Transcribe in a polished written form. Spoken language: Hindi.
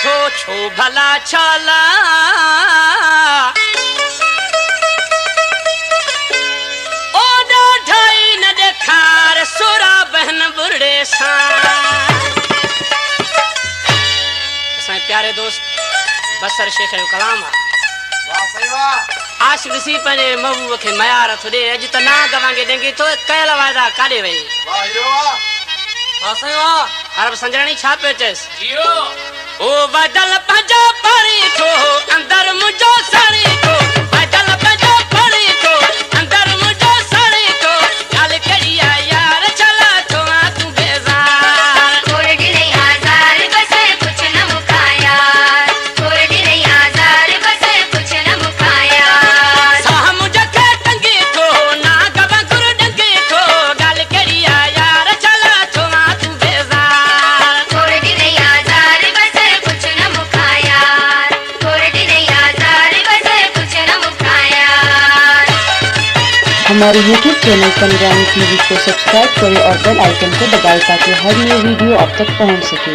थो छो भला छाला ओ ढाई न देखार सोरा बहन बुढ़े सा प्यारे दोस्त बसर शेख जो कलाम है। वाह सही वाह। आश ॾिसी पंहिंजे महबूब खे मयार थो ॾे अॼु त ना गवांगे डेंगे तो कयल वाइदा काॾे वई। वाह हीरो वाह। वाह सही वाह। अरब संजरानी छा पियो चएसि जियो ओ बदल पंहिंजो परी थो अंदर मुंहिंजो सड़ी थो बदल पंहिंजो परी थो अंदर मुंहिंजो सड़ी थो ॻाल्हि कहिड़ी आहे यार चला थो तूं बेज़ार थोड़े ॾींहं आज़ार बस कुछ न मुकाया थोड़े ॾींहं आज़ार बस कुछ न मुकाया साह मुंहिंजे टंगे थो ना गवांगुर डंगे थो ॻाल्हि कहिड़ी आहे यार चला थो तूं बेज़ार थोड़े ॾींहं आज़ार बस कुछ न मुकाया थोड़े ॾींहं आज़ार बस कुछ न मुकाया। हमारे YouTube चैनल पंजाबी टीवी को सब्सक्राइब करें और बेल आइकन को दबाएं ताकि हर नई वीडियो आप तक पहुंच सके।